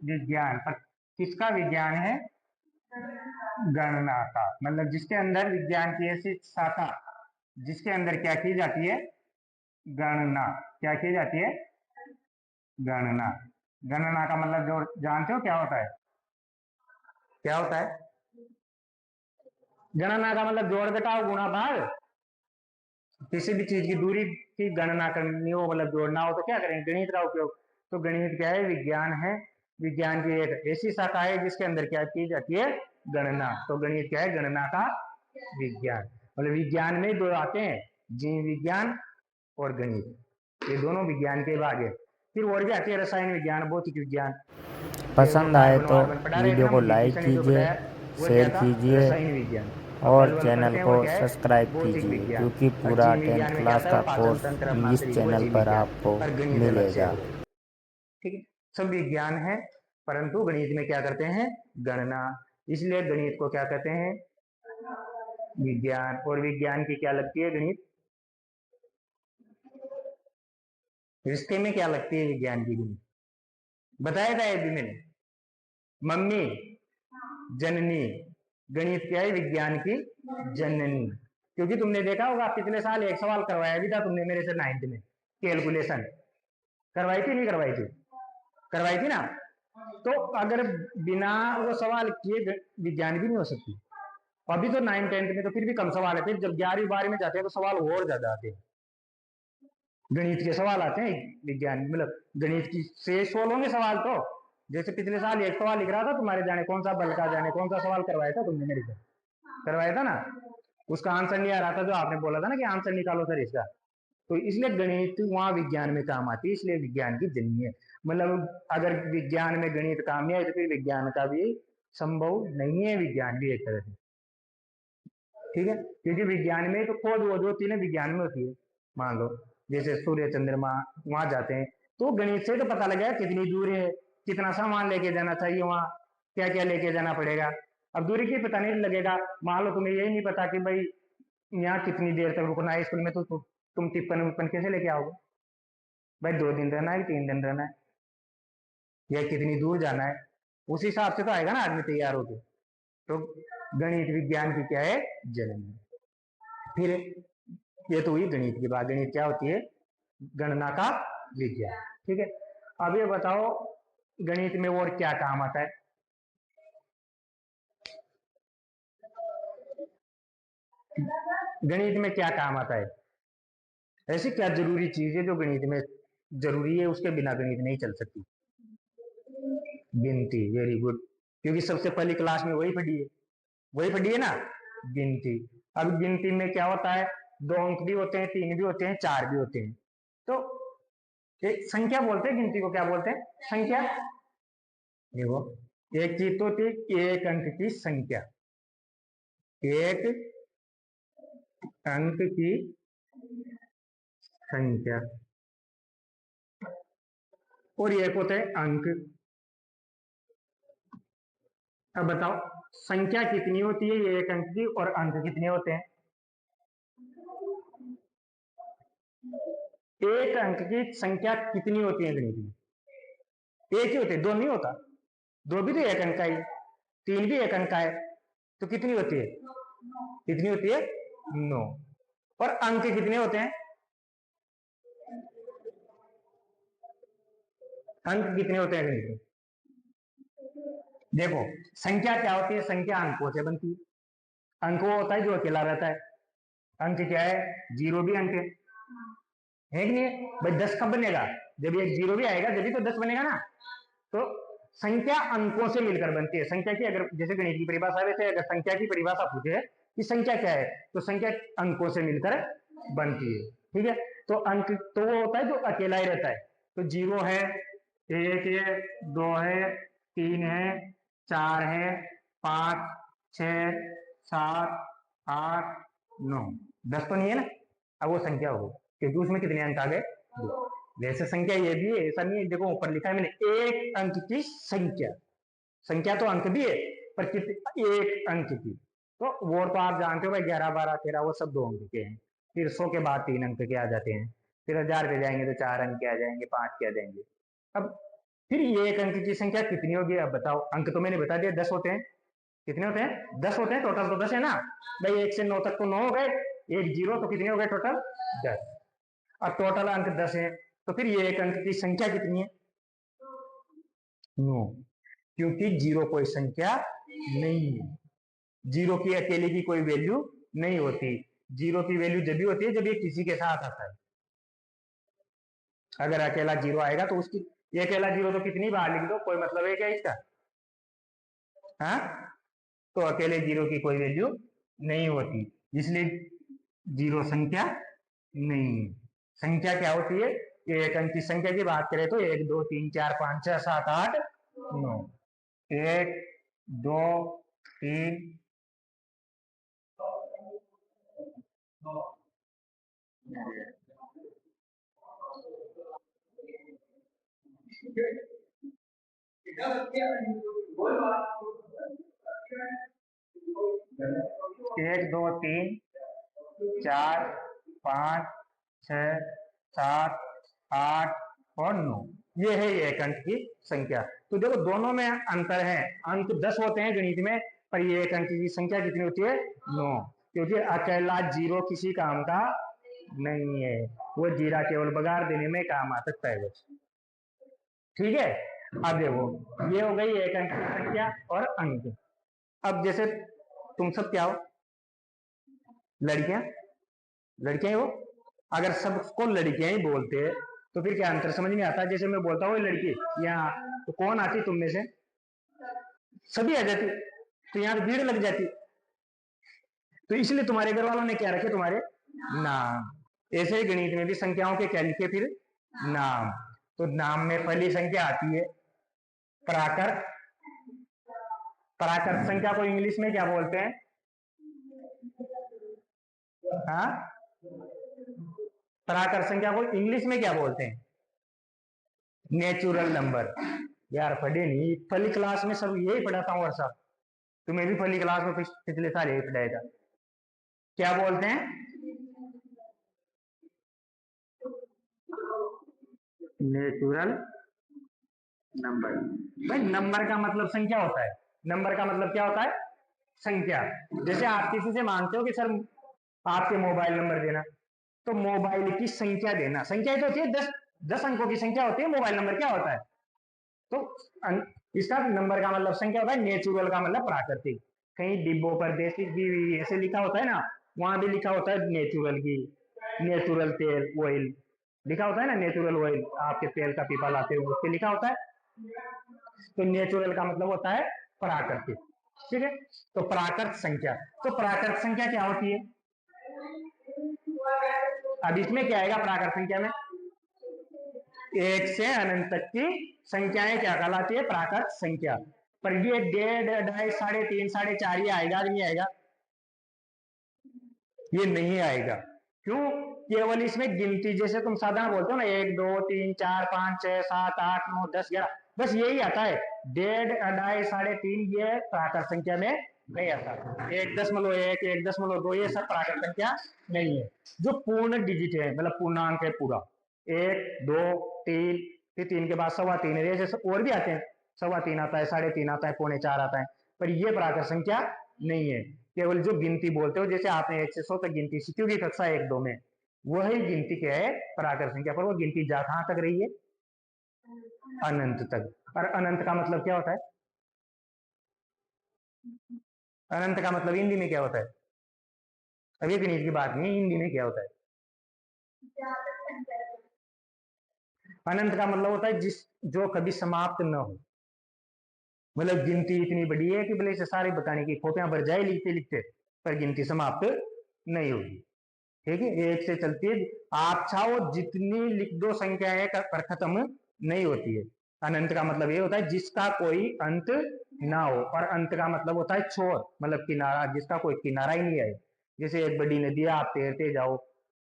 विज्ञान, पर किसका विज्ञान है? गणना का। मतलब जिसके अंदर विज्ञान की ऐसी शाखा जिसके अंदर क्या की जाती है? गणना। क्या की जाती है? गणना। गणना का मतलब जो जानते हो क्या होता है? क्या होता है? गणना का मतलब जोड़ घटाव गुणा भाग। किसी भी चीज की दूरी की गणना करनी हो, मतलब जोड़ना हो, तो क्या करेंगे? गणित का उपयोग। तो गणित क्या है? विज्ञान है। विज्ञान की एक ऐसी शाखा है जिसके अंदर क्या की जाती है? गणना। तो गणित क्या है? गणना का विज्ञान। मतलब विज्ञान में दो आते हैं, जीव विज्ञान और गणित। ये दोनों विज्ञान के भाग है। फिर और भी आती है रसायन विज्ञान, भौतिक विज्ञान। ये जो पसंद आए कार्बन तो वार्बन पढ़ा रहे थे वीडियो ना को मुझे लाइक टीचर ने जो कीजिए, बताया, वो क्या शेयर था? कीजिए रसायन विज्ञान। अब और बल चैनल पढ़ते हैं को वो क्या है? सब्सक्राइब भौतिक कीजिए, विज्ञान। क्योंकि और पूरा जीव 10th विज्ञान में क्या क्लास आता है? का पाचन कोर्स तंत्र, इस अपनांतरिक, वो चैनल जीव पर विज्ञान। आपको और गणित अलग से मिलेगा। है। ठीक है। सब विज्ञान है, परंतु गणित में क्या करते हैं? गणना। इसलिए गणित को क्या कहते हैं? विज्ञान। और विज्ञान की क्या लगती है? गणित। रिश्ते में क्या लगती है विज्ञान की? गणित बताया था अभी मैंने। मम्मी, जननी। गणित क्या है? विज्ञान की जननी। क्योंकि तुमने देखा होगा पिछले साल एक सवाल करवाया भी था तुमने मेरे से 9th में, कैलकुलेशन करवाई थी, नहीं करवाई थी? करवाई थी ना। तो अगर बिना वो सवाल किए विज्ञान भी नहीं हो सकती। अभी तो 9th 10th में तो फिर भी कम सवाल है, फिर जब 11वीं 12वीं में जाते हैं तो सवाल और ज्यादा आते हैं। गणित के सवाल आते हैं विज्ञान, मतलब गणित की से सोल्व होंगे सवाल तो। जैसे पिछले साल एक सवाल लिख रहा था तुम्हारे, जाने कौन सा बल का, जाने कौन सा सवाल करवाया था तुमने मेरे से, करवाया था ना। उसका आंसर नहीं आ रहा था, जो आपने बोला था ना कि आंसर निकालो सर इसका। तो इसलिए गणित वहां विज्ञान में काम आती है, इसलिए विज्ञान की जननी है। मतलब अगर विज्ञान में गणित काम नहीं आए तो फिर विज्ञान का भी संभव नहीं है, विज्ञान भी एक तरह से। ठीक है। क्योंकि विज्ञान में तो खोज वोज होती है ना, विज्ञान में होती है। मान लो जैसे सूर्य चंद्रमा, वहां जाते हैं तो गणित से तो पता लगेगा कितनी दूर है, कितना सामान लेके जाना चाहिए, वहां क्या क्या लेके जाना पड़ेगा। अब दूरी की पता नहीं लगेगा। मान लो तुम्हें यही नहीं पता कि भाई यहाँ कितनी देर तक रुकना है स्कूल में, तो तुम टिप्पण विप्पन कैसे लेके आओगे? भाई 2 दिन रहना है, 3 दिन रहना है, या कितनी दूर जाना है, उस हिसाब से तो आएगा ना आदमी तैयार होके। तो गणित विज्ञान की क्या है? जननी। फिर ये तो हुई गणित की बात। गणित क्या होती है? गणना का विज्ञान। ठीक है। अब ये बताओ गणित में और क्या काम आता है? गणित में क्या काम आता है? ऐसी क्या जरूरी चीज है जो गणित में जरूरी है, उसके बिना गणित नहीं चल सकती? गिनती। Very good. क्योंकि सबसे पहली क्लास में वही पढ़ी है, वही पढ़ी है ना, गिनती। अब गिनती में क्या होता है? 2 अंक भी होते हैं, 3 भी होते हैं, 4 भी होते हैं। तो एक संख्या बोलते हैं गिनती को, क्या बोलते हैं? संख्या। देखो, एक चीज तो थी एक अंक की संख्या, एक अंक की संख्या, और एक होते हैं अंक। अब बताओ संख्या कितनी होती है ये एक अंक की, और अंक कितने होते हैं? एक अंक की संख्या कितनी होती है गणित में? एक ही होते हैं, दो नहीं होता। दो भी तो एक अंक का ही, 3 भी एक अंक का है। तो कितनी होती है? कितनी होती है? 9। और अंक कितने होते हैं? अंक कितने होते हैं गणित में? देखो, संख्या क्या होती है? संख्या अंकों से बनती है। अंक वो होता है जो अकेला रहता है। अंक क्या है? जीरो भी अंक है कि नहीं है? भाई 10 कब बनेगा? जब एक जीरो भी आएगा जब भी तो 10 बनेगा ना। तो संख्या अंकों से मिलकर बनती है। संख्या की अगर जैसे गणित की परिभाषा, वैसे अगर संख्या की परिभाषा पूछे कि संख्या क्या है, तो संख्या अंकों से मिलकर बनती है। ठीक है। तो अंक तो वो होता है जो अकेला ही रहता है। तो जीरो है, एक है, दो है, 3 है, 4 है, 5, 6, 7, 8, 9, 10 तो नहीं है ना। अब वो संख्या हो, क्योंकि उसमें कितने अंक आ गए? 2। वैसे संख्या ये भी है, ऐसा नहीं है। देखो ऊपर लिखा है मैंने, एक अंक की संख्या। संख्या तो अंक भी है, पर एक अंक की। तो वो तो आप जानते हो भाई, 11 12 13 वो सब 2 अंक के हैं। फिर 100 के बाद 3 अंक के आ जाते हैं। फिर 1000 पे जाएंगे तो 4 अंक के आ जाएंगे, 5 के आ जाएंगे। अब फिर ये एक अंक की संख्या कितनी होगी, अब बताओ। अंक तो मैंने बता दिया 10 होते हैं। कितने होते हैं? 10 होते हैं। टोटल तो 10 है ना भाई, 1 से 9 तक तो 9 हो गए, एक जीरो, तो कितने हो गए टोटल? 10। अब टोटल अंक 10 है, तो फिर ये एक अंक की संख्या कितनी है? 9, क्योंकि जीरो कोई संख्या नहीं है। जीरो की अकेले की कोई वैल्यू नहीं होती। जीरो की वैल्यू जब भी होती है जब ये किसी के साथ आता है। अगर अकेला जीरो आएगा तो उसकी, ये अकेला जीरो तो कितनी बार लिख दो, कोई मतलब है क्या इसका? हाँ, तो अकेले जीरो की कोई वैल्यू नहीं होती, इसलिए जीरो संख्या नहीं है। संख्या क्या होती है? एक अंक की संख्या की बात करें तो 1 2 3 4 5 6 7 8 9। 1 2 3 1 2 3 4 5 6 7 8 और 9, ये है एक अंक की संख्या। तो देखो दोनों में अंतर है। अंक 10 होते हैं गणित में, पर ये एक अंक की संख्या कितनी होती है? 9, क्योंकि अकेला जीरो किसी काम का नहीं है, वो जीरा केवल बगाड़ देने में काम आ सकता है बस। ठीक है, अब देखो ये हो गई एक अंक की संख्या और अंक। अब जैसे तुम सब क्या हो? लड़कियां, लड़कियां ही हो। अगर सबको लड़कियां ही बोलते हैं तो फिर क्या अंतर समझ में आता है? जैसे मैं बोलता हूँ लड़की यहाँ, तो कौन आती तुम में से? सभी आ जाती, तो यहाँ तो भीड़ लग जाती। तो इसलिए तुम्हारे घर वालों ने क्या रखे? तुम्हारे नाम। ऐसे ही गणित में भी संख्याओं के क्या लिखे? फिर नाम। तो नाम में पहली संख्या आती है प्राकर। प्राकृत संख्या को इंग्लिश में क्या बोलते हैं? हाँ, प्राकृत संख्या को इंग्लिश में क्या बोलते हैं? Natural number. यार पढ़े नहीं, पहली क्लास में सब यही पढ़ाता हूँ हर साल। तुम्हें भी पहली क्लास में पिछले साल यही पढ़ाया था। क्या बोलते हैं? Natural number. भाई नंबर का मतलब संख्या होता है। नंबर का मतलब क्या होता है? संख्या। जैसे आप किसी से मांगते हो कि सर आपके मोबाइल नंबर देना, तो मोबाइल की संख्या देना। संख्या ही तो होती है, 10 अंकों की संख्या होती है। मोबाइल नंबर क्या होता है? तो इसका नंबर का मतलब संख्या होता है। नेचुरल का मतलब प्राकृतिक। कहीं डिब्बों पर देसी घी ऐसे लिखा होता है ना, वहां भी लिखा होता है नेचुरल घी, नेचुरल तेल, ऑयल लिखा होता है ना। नेचुरल ऑयल, आपके तेल का पीपा लाते हो उस पर लिखा होता है। तो नेचुरल का मतलब होता है प्राकृतिक। ठीक है, तो प्राकृत संख्या। तो प्राकृत संख्या क्या होती है? अब इसमें क्या आएगा प्राकृत संख्या में? 1 से अनंत तक की संख्याएं क्या कहलाती है? प्राकृत संख्या। पर ये 1.5 2.5 3.5 4.5 ये आएगा कि नहीं आएगा? ये नहीं आएगा। क्यों? केवल इसमें गिनती, जैसे तुम साधारण बोलते हो ना 1 2 3 4 5 6 7 8 9 10 11, बस यही आता है। 1.5 2.5 3.5 ये प्राकृत संख्या में नहीं आता। 1.1 1.2 ये सब प्राकृत संख्या नहीं है। जो पूर्ण डिजिट है, मतलब पूर्णांक है पूरा, 1 2 3, फिर 3 के बाद 3.25 है, जैसे और भी आते हैं। 3.25 आता है, 3.5 आता है, 3.25 आता है, पर ये प्राकृत संख्या नहीं है। केवल जो गिनती बोलते हो, जैसे आपने 1 से 100 तक गिनती सीखी होगी कक्षा 1 2 में, वही गिनती क्या है? प्राकृत संख्या। पर वो गिनती जा कहां तक रही है? अनंत तक। और अनंत का मतलब क्या होता है? अनंत का मतलब हिंदी में क्या होता है? अभी गणित की बात नहीं, हिंदी में क्या होता है? अनंत का मतलब होता है जिस, जो कभी समाप्त न हो। मतलब गिनती इतनी बड़ी है कि भले से सारी बताने की कॉपियां भर जाए लिखते लिखते, पर गिनती समाप्त नहीं होगी। ठीक है, एक से चलती है। आप चाहो जितनी लिख दो संख्याएं, पर खत्म नहीं होती है। अनंत का मतलब ये होता है जिसका कोई अंत ना हो। और अंत का मतलब होता है छोर, मतलब किनारा, जिसका कोई किनारा ही नहीं है। जैसे एक बड़ी नदी है, आप तैरते जाओ,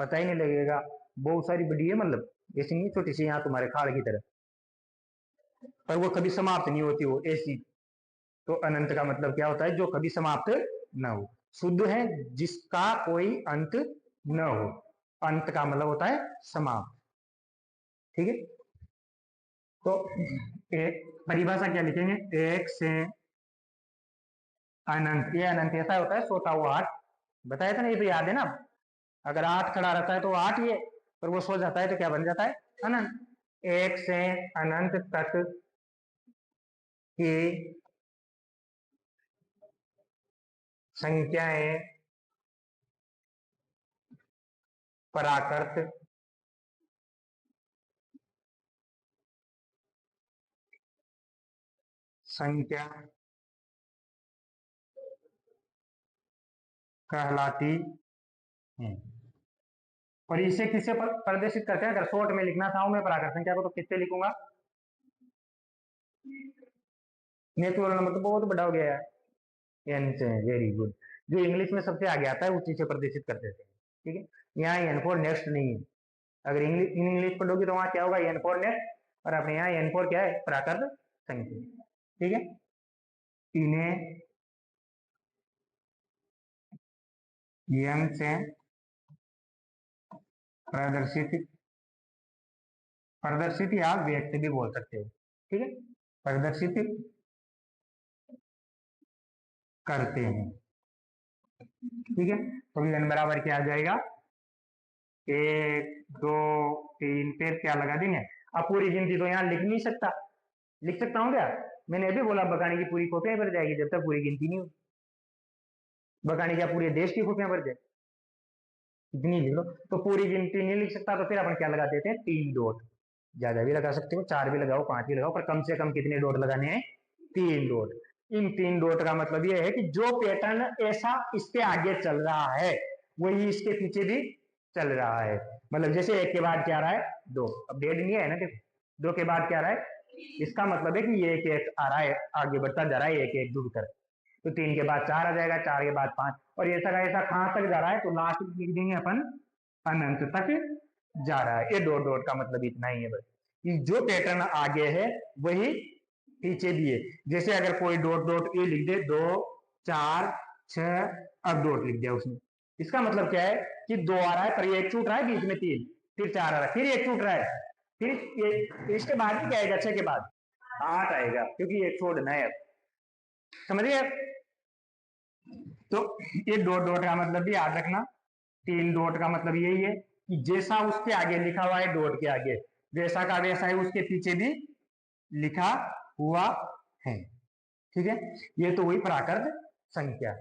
पता ही नहीं लगेगा। बहुत सारी बड़ी है, मतलब ऐसी नहीं छोटी सी यहाँ तुम्हारे खाड़ की तरह, पर वो कभी समाप्त नहीं होती वो ऐसी। तो अनंत का मतलब क्या होता है? जो कभी समाप्त न हो। शुद्ध है जिसका कोई अंत न हो। अंत का मतलब होता है समाप्त। ठीक है, तो एक परिभाषा क्या लिखेंगे, एक से अनंत, ये अनंत ऐसा होता है सोता हुआ आठ, बताया था ना, ये तो याद है ना। अगर आठ खड़ा रहता है तो आठ ही है, पर वो सो जाता है तो क्या बन जाता है, अनंत। एक से अनंत तक की संख्याएं प्राकृत संख्या कहलाती है। और इसे किससे प्रदर्शित करते हैं, अगर शॉर्ट में लिखना चाहूं मैं प्राकृत संख्या को तो किससे लिखूंगा, नेचुरल नंबर तो बहुत बड़ा हो गया है, एन से। Very good. जो इंग्लिश में सबसे आगे आता है उसी से प्रदर्शित कर देते हैं, ठीक है। यहाँ एन फोर नेक्स्ट नहीं है, अगर इंग्लिश पढ़ोगे तो वहां क्या होगा, एन फोर नेक्स्ट, और अपने यहाँ एन फोर क्या है, प्राकृत संख्या, ठीक है। इन्हें एन से प्रदर्शित प्रदर्शित या व्यक्त भी बोल सकते हो, ठीक है, प्रदर्शित करते हैं, ठीक है। तो एन बराबर क्या आ जाएगा, एक दो तीन, फिर क्या लगा देंगे। अब पूरी गिनती तो यहाँ लिख नहीं सकता, लिख सकता हूँ क्या, मैंने अभी बोला बकाने की पूरी कॉपियां भर जाएगी जब तक पूरी गिनती नहीं हो। बकाने क्या पूरे देश की कॉपियां भर जाए, इतनी लिख लो। तो पूरी गिनती नहीं लिख सकता तो फिर अपन क्या लगा देते हैं, तीन डॉट। ज्यादा भी लगा सकते हो, चार भी लगाओ, पांच भी लगाओ, पर कम से कम कितने डॉट लगाने हैं, तीन डॉट। इन तीन डॉट का मतलब यह है कि जो पैटर्न ऐसा इसके आगे चल रहा है वही इसके पीछे भी चल रहा है। मतलब जैसे एक के बाद क्या आ रहा है, दो, अब डेढ़ नहीं है ना, देखो दो के बाद क्या आ रहा है, इसका मतलब है कि ये एक आ रहा है, आगे बढ़ता जा रहा है, एक एक जुड़ कर। तो तीन के बाद चार आ जाएगा, चार के बाद पांच, और ऐसा का ऐसा कहां तक जा रहा है, तो लास्ट में लिख देंगे अपन अनंत तक जा रहा है। ये डॉट डॉट का मतलब इतना ही है बस, कि जो पैटर्न आगे है वही पीछे भी है। जैसे अगर कोई डॉट डॉट ये लिख दे, दो चार छह, अब डॉट लिख दिया उसने, इसका मतलब क्या है कि दो आ रहा है पर ये एक छूट रहा है, बीच में तीन, फिर चार आ रहा है, फिर एक छूट रहा है, फिर ये इसके बाद भी क्या आएगा, छह के बाद आठ आएगा, क्योंकि एक छोड़ना है। समझिए, तो ये डॉट डॉट का मतलब भी याद रखना, तीन डॉट का मतलब यही है कि जैसा उसके आगे लिखा हुआ है डॉट के आगे, वैसा का वैसा ही उसके पीछे भी लिखा हुआ है, ठीक है। ये तो वही प्राकृत संख्या।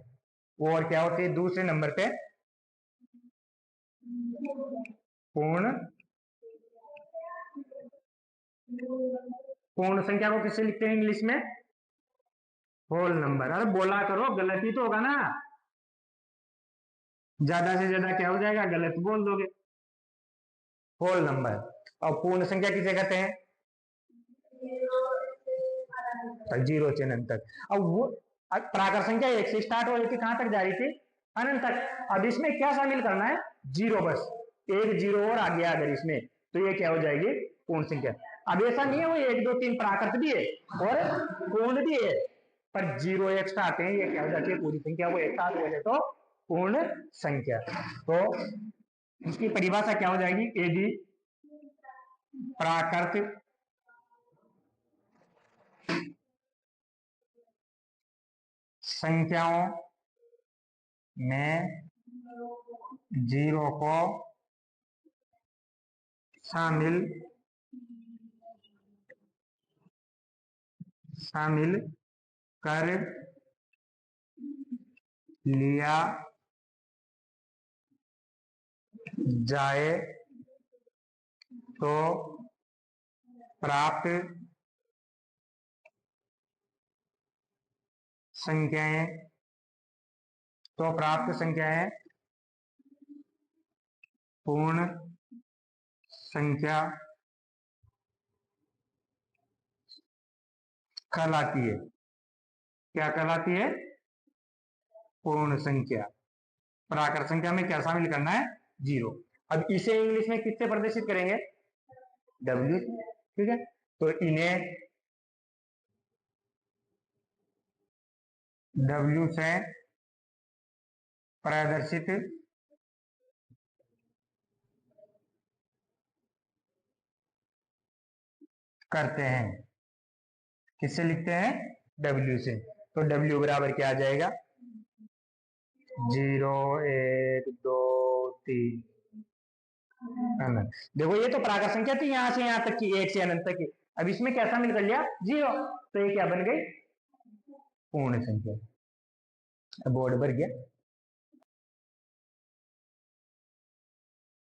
और क्या होती है दूसरे नंबर पे, पूर्ण पूर्ण संख्या को किससे लिखते हैं इंग्लिश में, होल नंबर। अरे बोला करो, गलत ही तो होगा ना, ज्यादा से ज्यादा क्या हो जाएगा, गलत बोल दोगे। Whole number. और पूर्ण संख्या किसे कहते हैं, जीरो से अनंत तक। अब वो प्राकृत संख्या एक से स्टार्ट हो रही थी, कहां तक जा रही थी, अनंत तक। अब इसमें क्या शामिल करना है, जीरो, बस एक जीरो और आ गया अगर इसमें, तो ये क्या हो जाएगी, पूर्ण संख्या। अब ऐसा नहीं है वो एक दो तीन प्राकृत भी है और पूर्ण भी है, पर जीरो एक स्टार्ट है, ये क्या हो जाती है, पूरी संख्या। वो एक साथ हो जाए तो पूर्ण संख्या। तो इसकी परिभाषा क्या हो जाएगी, यदि प्राकृत संख्याओं में जीरो को शामिल शामिल कर लिया जाए तो प्राप्त संख्याएं प्राप्त संख्याएं पूर्ण संख्या कहलाती है। क्या कहलाती है, पूर्ण संख्या। प्राकृत संख्या में क्या शामिल करना है, जीरो। अब इसे इंग्लिश में किससे प्रदर्शित करेंगे, डब्ल्यू, ठीक है। तो इन्हें डब्ल्यू से प्रदर्शित करते हैं। किससे लिखते हैं? W से। तो W बराबर क्या आ जाएगा? 0 1 2 3। है ना? देखो ये तो प्राकृत संख्या थी यहां से यहां तक की, 1 से अनंत तक की। अब इसमें क्या शामिल कर लिया? 0। तो ये क्या बन गई? पूर्ण संख्या। बोर्ड भर गया।